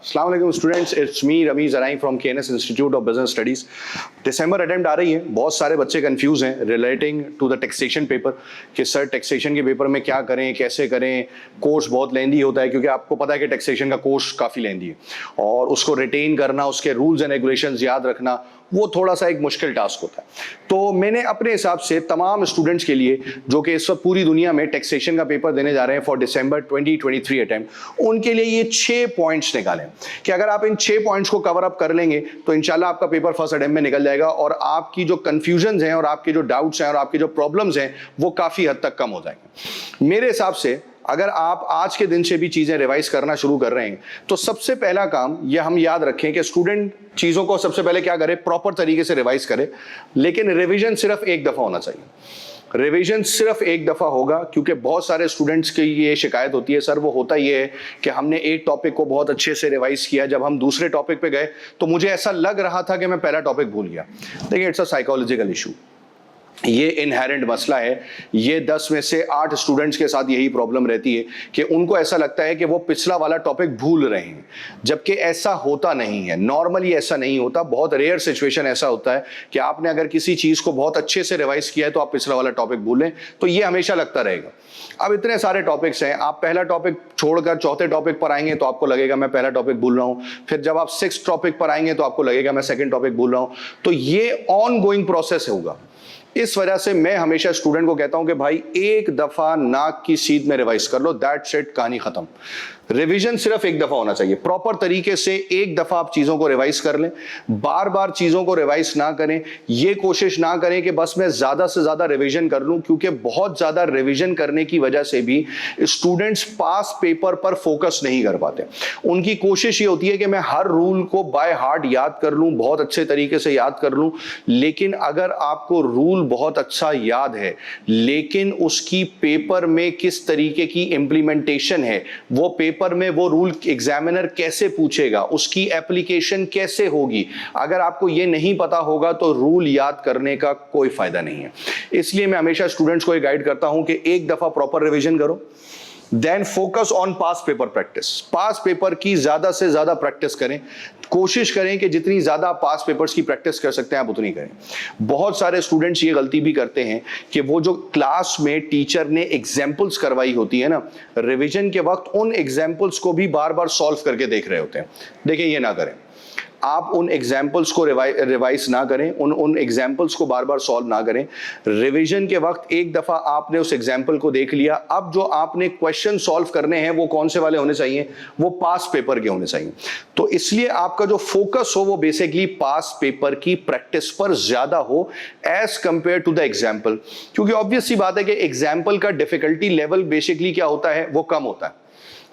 अस्सलाम वालेकुम students, it's me Ramiz Zarai from KNS Institute of Business Studies. दिसंबर अटेम्प्ट आ रही है, बहुत सारे बच्चे कंफ्यूज हैं relating to the taxation paper कि सर टैक्सेशन के पेपर में क्या करें, कैसे करें। कोर्स बहुत लेंदी होता है क्योंकि आपको पता है कि टैक्सेशन का कोर्स काफ़ी लेंदी है और उसको रिटेन करना, उसके रूल्स एंड रेगुलेशंस याद रखना, वो थोड़ा सा एक मुश्किल टास्क होता है। तो मैंने अपने हिसाब से तमाम स्टूडेंट्स के लिए जो कि इस वक्त पूरी दुनिया में टैक्सेशन का पेपर देने जा रहे हैं फॉर दिसंबर 2023 अटेम्प्ट, उनके लिए ये 6 पॉइंट्स निकालें कि अगर आप इन 6 पॉइंट्स को कवर अप कर लेंगे तो इंशाल्लाह आपका पेपर फर्स्ट अटेम्प्ट में निकल जाएगा और आपकी जो कंफ्यूजन हैं और आपके जो डाउट्स हैं और आपके जो प्रॉब्लम्स हैं वो काफ़ी हद तक कम हो जाएंगे। मेरे हिसाब से अगर आप आज के दिन से भी चीज़ें रिवाइज करना शुरू कर रहे हैं तो सबसे पहला काम ये हम याद रखें कि स्टूडेंट चीज़ों को सबसे पहले क्या करे, प्रॉपर तरीके से रिवाइज करे, लेकिन रिवीजन सिर्फ एक दफ़ा होना चाहिए। रिवीजन सिर्फ एक दफ़ा होगा क्योंकि बहुत सारे स्टूडेंट्स की ये शिकायत होती है, सर वो होता ये है कि हमने एक टॉपिक को बहुत अच्छे से रिवाइज किया, जब हम दूसरे टॉपिक पे गए तो मुझे ऐसा लग रहा था कि मैं पहला टॉपिक भूल गया। देखिए, इट्स अ साइकोलॉजिकल इशू, ये इनहेरेंट मसला है। ये 10 में से 8 स्टूडेंट्स के साथ यही प्रॉब्लम रहती है कि उनको ऐसा लगता है कि वो पिछला वाला टॉपिक भूल रहे हैं, जबकि ऐसा होता नहीं है। नॉर्मली ऐसा नहीं होता, बहुत रेयर सिचुएशन ऐसा होता है कि आपने अगर किसी चीज़ को बहुत अच्छे से रिवाइज किया है तो आप पिछला वाला टॉपिक भूलें, तो ये हमेशा लगता रहेगा। अब इतने सारे टॉपिक्स हैं, आप पहला टॉपिक छोड़कर चौथे टॉपिक पर आएंगे तो आपको लगेगा मैं पहला टॉपिक भूल रहा हूँ, फिर जब आप 6th टॉपिक पर आएंगे तो आपको लगेगा मैं सेकंड टॉपिक भूल रहा हूँ। तो ये ऑन गोइंग प्रोसेस होगा। इस वजह से मैं हमेशा स्टूडेंट को कहता हूं कि भाई एक दफा नाक की सीध में रिवाइज कर लो, दैट्स इट, कहानी खत्म। रिवीजन सिर्फ एक दफा होना चाहिए, प्रॉपर तरीके से एक दफा आप चीजों को रिवाइज कर लें, बार बार चीजों को रिवाइज ना करें। ये कोशिश ना करें कि बस मैं ज्यादा से ज्यादा रिवीजन कर लूं, क्योंकि बहुत ज्यादा रिवीजन करने की वजह से भी स्टूडेंट्स पास पेपर पर फोकस नहीं कर पाते। उनकी कोशिश ये होती है कि मैं हर रूल को बाय हार्ट याद कर लूं, बहुत अच्छे तरीके से याद कर लूं, लेकिन अगर आपको रूल बहुत अच्छा याद है लेकिन उसकी पेपर में किस तरीके की इंप्लीमेंटेशन है, वो पेपर में वो रूल एग्जामिनर कैसे पूछेगा, उसकी एप्लीकेशन कैसे होगी, अगर आपको ये नहीं पता होगा तो रूल याद करने का कोई फायदा नहीं है। इसलिए मैं हमेशा स्टूडेंट्स को ये गाइड करता हूं कि एक दफा प्रॉपर रिवीजन करो, then focus on past paper practice. Past paper की ज्यादा से ज्यादा प्रैक्टिस करें, कोशिश करें कि जितनी ज्यादा पास पेपर्स की प्रैक्टिस कर सकते हैं आप उतनी करें। बहुत सारे स्टूडेंट्स ये गलती भी करते हैं कि वो जो क्लास में टीचर ने एग्जाम्पल्स करवाई होती है ना, रिवीजन के वक्त उन एग्जाम्पल्स को भी बार बार सॉल्व करके देख रहे होते हैं। देखिए, ये ना करें, आप उन एग्जाम्पल्स को रिवाइज ना करें, उन एग्जाम्पल्स को बार बार सॉल्व ना करें। रिवीजन के वक्त एक दफा आपने उस एग्जाम्पल को देख लिया, अब जो आपने क्वेश्चन सॉल्व करने हैं वो कौन से वाले होने चाहिए, वो पास पेपर के होने चाहिए। तो इसलिए आपका जो फोकस हो वो बेसिकली पास पेपर की प्रैक्टिस पर ज्यादा हो as compared to the example, क्योंकि ऑब्वियस सी बात है कि एग्जाम्पल का डिफिकल्टी लेवल बेसिकली क्या होता है, वो कम होता है।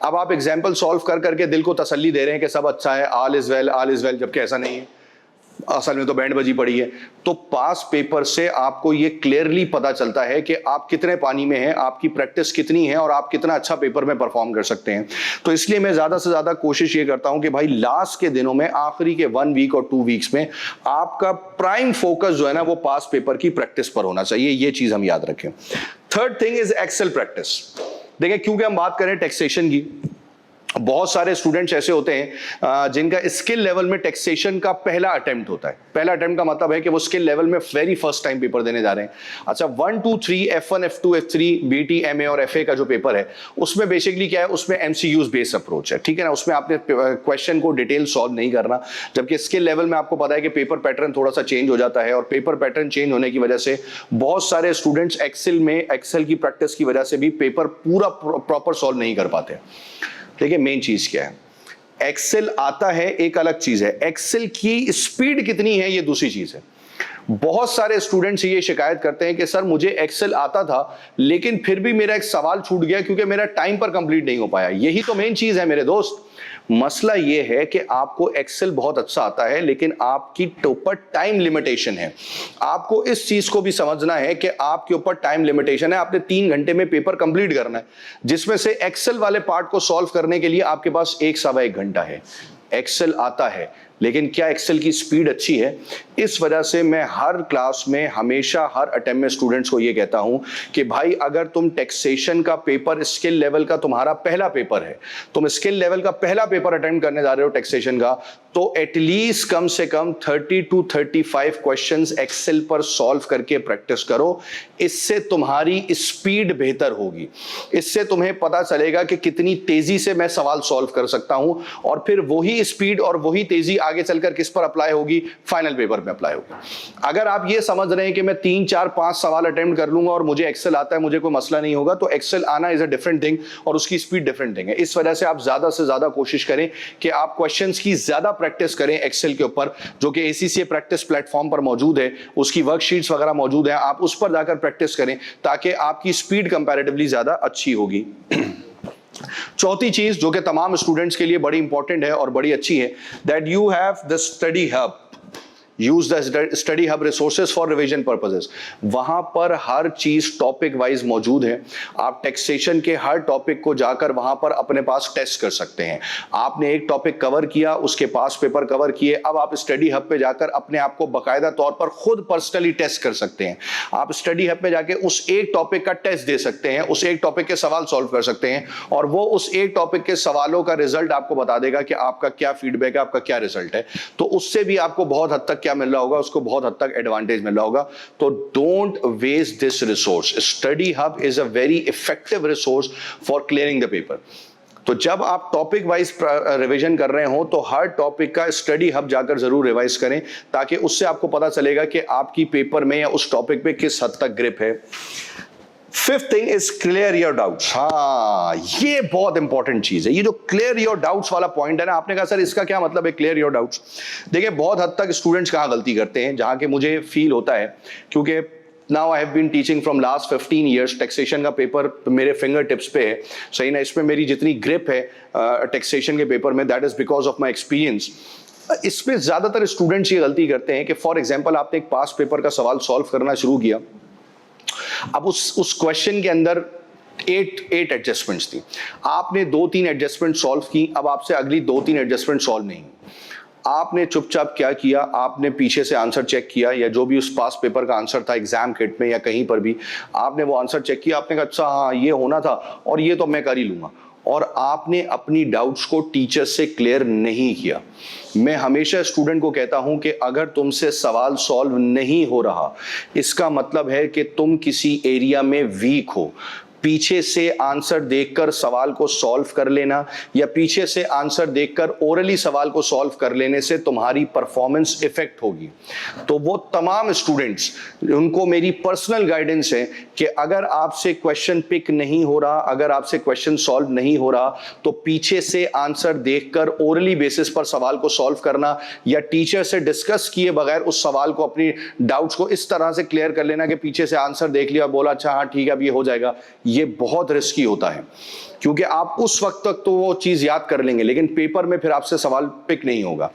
अब आप एग्जाम्पल सॉल्व कर करके दिल को तसल्ली दे रहे हैं कि सब अच्छा है, ऑल इज वेल, जबकि ऐसा नहीं है, असल में तो बैंड बजी पड़ी है। तो पास पेपर से आपको ये क्लियरली पता चलता है कि आप कितने पानी में हैं, आपकी प्रैक्टिस कितनी है और आप कितना अच्छा पेपर में परफॉर्म कर सकते हैं। तो इसलिए मैं ज्यादा से ज्यादा कोशिश ये करता हूं कि भाई लास्ट के दिनों में, आखिरी के 1 वीक और 2 वीक्स में आपका प्राइम फोकस जो है ना वो पास पेपर की प्रैक्टिस पर होना चाहिए। ये चीज हम याद रखें। Third thing is excel practice. देखिए, क्योंकि हम बात करें टैक्सेशन की, बहुत सारे स्टूडेंट्स ऐसे होते हैं जिनका स्किल लेवल में टैक्सेशन का पहला अटेम्प्ट होता है। पहला अटेम्प्ट का मतलब है कि वो स्किल लेवल में वेरी फर्स्ट टाइम पेपर देने जा रहे हैं। अच्छा, 1, 2, 3, F1, F2, F3, BT, MA और FA का जो पेपर है उसमें बेसिकली क्या है, उसमें MCUs बेस्ड अप्रोच है, ठीक है ना। उसमें आपने क्वेश्चन को डिटेल सॉल्व नहीं करना, जबकि स्किल लेवल में आपको पता है कि पेपर पैटर्न थोड़ा सा चेंज हो जाता है और पेपर पैटर्न चेंज होने की वजह से बहुत सारे स्टूडेंट्स एक्सेल की प्रैक्टिस की वजह से भी पेपर पूरा प्रॉपर सॉल्व नहीं कर पाते। देखिए, मेन चीज क्या है, एक्सेल आता है एक अलग चीज है, एक्सेल की स्पीड कितनी है ये दूसरी चीज है। बहुत सारे स्टूडेंट्स ये शिकायत करते हैं कि सर मुझे एक्सेल आता था लेकिन फिर भी मेरा एक सवाल छूट गया क्योंकि मेरा टाइम पर कंप्लीट नहीं हो पाया। यही तो मेन चीज है मेरे दोस्त। मसला ये है कि आपको एक्सेल बहुत अच्छा आता है लेकिन आपकी ऊपर टाइम लिमिटेशन है। आपको इस चीज को भी समझना है कि आपके ऊपर टाइम लिमिटेशन है। आपने 3 घंटे में पेपर कंप्लीट करना है, जिसमें से एक्सेल वाले पार्ट को सॉल्व करने के लिए आपके पास 1 सवा 1 घंटा है। एक्सेल आता है, लेकिन क्या एक्सेल की स्पीड अच्छी है? इस वजह से मैं हर क्लास में हमेशा हर अटेम्प्ट में स्टूडेंट्स को ये कहता हूं कि भाई अगर तुम टैक्सेशन का पेपर स्किल लेवल का तुम्हारा पहला पेपर है, तुम स्किल लेवल का पहला पेपर अटेम्प्ट करने जा रहे हो टैक्सेशन का, तो एटलीस्ट कम से कम 30 to 35 क्वेश्चंस एक्सेल पर सॉल्व करके प्रैक्टिस करो। इससे तुम्हारी स्पीड बेहतर होगी, इससे तुम्हें पता चलेगा कि कितनी तेजी से मैं सवाल सॉल्व कर सकता हूं, और फिर वही स्पीड और वही तेजी आगे चलकर किस पर अप्लाई होगी? फाइनल पेपर में अप्लाई होगी। अगर आप ये समझ रहे हैं कि मैं 3 4 5 सवाल अटेम्प्ट कर लूंगा और मुझे एक्सेल आता है, मुझे कोई मसला नहीं होगा, तो एक्सेल आना इज अ डिफरेंट थिंग और उसकी स्पीड डिफरेंट थिंग है। इस वजह से आप ज्यादा से ज्यादा कोशिश करें कि आप क्वेश्चंस की ज्यादा प्रैक्टिस करें एक्सेल के ऊपर, जो कि एसीसीए प्रैक्टिस प्लेटफॉर्म पर मौजूद है, उसकी वर्कशीट्स वगैरह मौजूद है, आप उस पर जाकर प्रैक्टिस करें ताकि आपकी स्पीड कंपैरेटिवली ज्यादा अच्छी होगी। चौथी चीज जो कि तमाम स्टूडेंट्स के लिए बड़ी इंपॉर्टेंट है और बड़ी अच्छी है, that you have the study hub. Use the study hub resources for revision purposes. वहां पर हर चीज टॉपिक वाइज मौजूद है। आप टैक्सेशन के हर टॉपिक को जाकर वहां पर अपने पास टेस्ट कर सकते हैं। आपने एक टॉपिक कवर किया, उसके पास पेपर कवर किए, अब आप स्टडी हब पे जाकर अपने आप को बाकायदा तौर पर खुद पर्सनली टेस्ट कर सकते हैं। आप स्टडी हब पे जाके उस एक टॉपिक का टेस्ट दे सकते हैं, उस एक टॉपिक के सवाल सॉल्व कर सकते हैं, और वो उस एक टॉपिक के सवालों का रिजल्ट आपको बता देगा कि आपका क्या फीडबैक है, आपका क्या रिजल्ट है। तो उससे भी आपको बहुत हद तक क्या मिल रहा होगा? उसको बहुत हद तक एडवांटेज मिल रहा होगा। तो don't waste this resource. Study Hub is a very effective resource for clearing the paper. तो जब आप टॉपिक वाइज रिवीजन कर रहे हो तो हर टॉपिक का स्टडी हब जाकर जरूर रिवाइज करें, ताकि उससे आपको पता चलेगा कि आपकी पेपर में या उस टॉपिक पे किस हद तक ग्रिप है। Fifth thing is clear your doubts. हाँ, ये बहुत इंपॉर्टेंट चीज है। ये जो क्लियर योर डाउट्स वाला पॉइंट है ना, आपने कहा सर इसका क्या मतलब है क्लियर योर डाउट्स? देखिए बहुत हद तक स्टूडेंट्स कहां गलती करते हैं, जहां के मुझे फील होता है, क्योंकि now I have been teaching from last 15 years, taxation का पेपर मेरे फिंगर टिप्स पे है, सही ना। इसमें मेरी जितनी ग्रिप है टैक्सेशन के पेपर में, that is because of my experience. इसमें ज्यादातर स्टूडेंट्स ये गलती करते हैं कि फॉर एग्जाम्पल आपने एक पास पेपर का सवाल सॉल्व करना शुरू किया, अब उस क्वेश्चन के अंदर 8 एडजस्टमेंट्स थी, आपने 2-3 एडजस्टमेंट सॉल्व की, अब आपसे अगली 2-3 एडजस्टमेंट सॉल्व नहीं। आपने चुपचाप क्या किया? आपने पीछे से आंसर चेक किया, या जो भी उस पास पेपर का आंसर था एग्जाम किट में या कहीं पर भी, आपने वो आंसर चेक किया, आपने कहा अच्छा हाँ ये होना था और ये तो मैं कर ही लूंगा, और आपने अपनी डाउट्स को टीचर से क्लियर नहीं किया। मैं हमेशा स्टूडेंट को कहता हूं कि अगर तुमसे सवाल सॉल्व नहीं हो रहा, इसका मतलब है कि तुम किसी एरिया में वीक हो। पीछे से आंसर देखकर सवाल को सॉल्व कर लेना या पीछे से आंसर देखकर ओरली सवाल को सॉल्व कर लेने से तुम्हारी परफॉर्मेंस इफेक्ट होगी। तो वो तमाम स्टूडेंट्स, उनको मेरी पर्सनल गाइडेंस है कि अगर आपसे क्वेश्चन पिक नहीं हो रहा, अगर आपसे क्वेश्चन सॉल्व नहीं हो रहा, तो पीछे से आंसर देखकर ओरली बेसिस पर सवाल को सॉल्व करना, या टीचर से डिस्कस किए बगैर उस सवाल को, अपनी डाउट्स को इस तरह से क्लियर कर लेना कि पीछे से आंसर देख लिया, बोला अच्छा हाँ ठीक है अब ये हो जाएगा, ये बहुत रिस्की होता है। क्योंकि आप उस वक्त तक तो वो चीज याद कर लेंगे, लेकिन पेपर में फिर आपसे सवाल पिक नहीं होगा।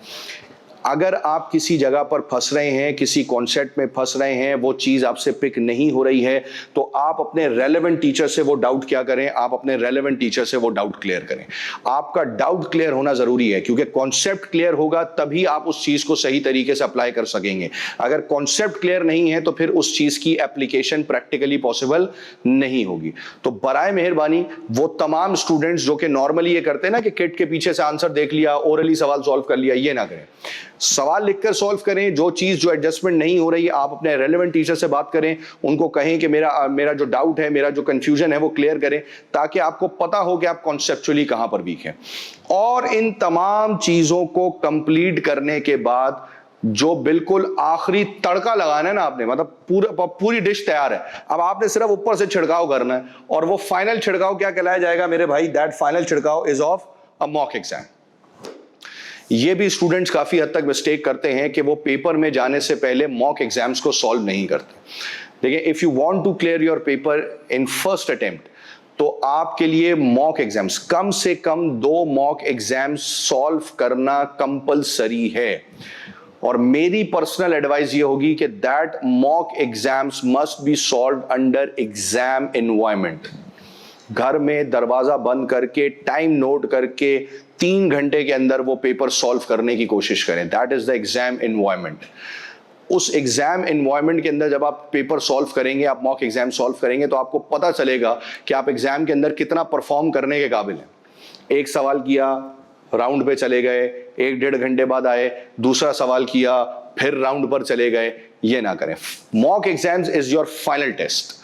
अगर आप किसी जगह पर फंस रहे हैं, किसी कॉन्सेप्ट में फंस रहे हैं, वो चीज आपसे पिक नहीं हो रही है, तो आप अपने रेलेवेंट टीचर से वो डाउट क्या करें? आप अपने रेलेवेंट टीचर से वो डाउट क्लियर करें। आपका डाउट क्लियर होना जरूरी है, क्योंकि कॉन्सेप्ट क्लियर होगा तभी आप उस चीज को सही तरीके से अप्लाई कर सकेंगे। अगर कॉन्सेप्ट क्लियर नहीं है तो फिर उस चीज की एप्लीकेशन प्रैक्टिकली पॉसिबल नहीं होगी। तो बराए मेहरबानी वो तमाम स्टूडेंट्स जो कि नॉर्मली ये करते हैं ना कि किट के पीछे से आंसर देख लिया, ओरली सवाल सॉल्व कर लिया, ये ना करें। सवाल लिखकर सॉल्व करें। जो चीज जो एडजस्टमेंट नहीं हो रही, आप अपने रेलेवेंट टीचर से बात करें, उनको कहें कि मेरा जो डाउट है, मेरा जो कंफ्यूजन है वो क्लियर करें, ताकि आपको पता हो कि आप कॉन्सेप्चुअली कहां पर वीक हैं। और इन तमाम चीजों को कंप्लीट करने के बाद जो बिल्कुल आखिरी तड़का लगाना है ना आपने, मतलब पूरी डिश तैयार है, अब आपने सिर्फ ऊपर से छिड़काव करना है, और वो फाइनल छिड़काव क्या कहलाया जाएगा मेरे भाई? दैट फाइनल छिड़काव is of a mock exam. ये भी स्टूडेंट्स काफी हद तक मिस्टेक करते हैं कि वो पेपर में जाने से पहले मॉक एग्जाम्स को सॉल्व नहीं करते। देखिए, if you want to clear your paper in first attempt, तो आपके लिए मॉक एग्जाम्स, कम से कम 2 मॉक एग्जाम्स सॉल्व करना कंपलसरी है। और मेरी पर्सनल एडवाइस ये होगी कि that mock exams must be solve under exam environment. घर में दरवाजा बंद करके, टाइम नोट करके, 3 घंटे के अंदर वो पेपर सॉल्व करने की कोशिश करें। That is the exam environment. उस एग्जाम एनवायरनमेंट के अंदर जब आप पेपर सॉल्व करेंगे, आप मॉक एग्जाम सॉल्व करेंगे, तो आपको पता चलेगा कि आप एग्जाम के अंदर कितना परफॉर्म करने के काबिल हैं। एक सवाल किया, राउंड पे चले गए, 1-1.5 घंटे बाद आए, दूसरा सवाल किया, फिर राउंड पर चले गए, ये ना करें। Mock exams is your final test.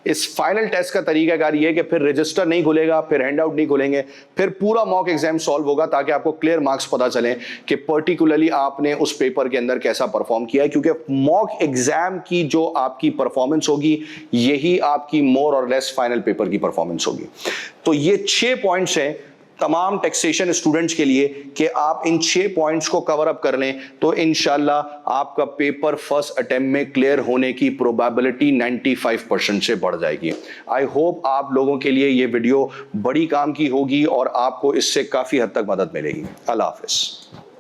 इस फाइनल टेस्ट का तरीकाकार ये है कि फिर रजिस्टर नहीं खुलेगा, फिर हैंडआउट नहीं खुलेंगे, फिर पूरा मॉक एग्जाम सॉल्व होगा, ताकि आपको क्लियर मार्क्स पता चले कि पर्टिकुलरली आपने उस पेपर के अंदर कैसा परफॉर्म किया है। क्योंकि मॉक एग्जाम की जो आपकी परफॉर्मेंस होगी, यही आपकी मोर और लेस फाइनल पेपर की परफॉर्मेंस होगी। तो ये 6 पॉइंट्स हैं तमाम टैक्सेशन स्टूडेंट्स के लिए कि आप इन 6 पॉइंट्स को कवर अप कर लें, तो इंशाल्लाह आपका पेपर फर्स्ट अटेम्प्ट में क्लियर होने की प्रोबेबिलिटी 95% से बढ़ जाएगी। आई होप आप लोगों के लिए ये वीडियो बड़ी काम की होगी और आपको इससे काफ़ी हद तक मदद मिलेगी। अल्लाह हाफिज़।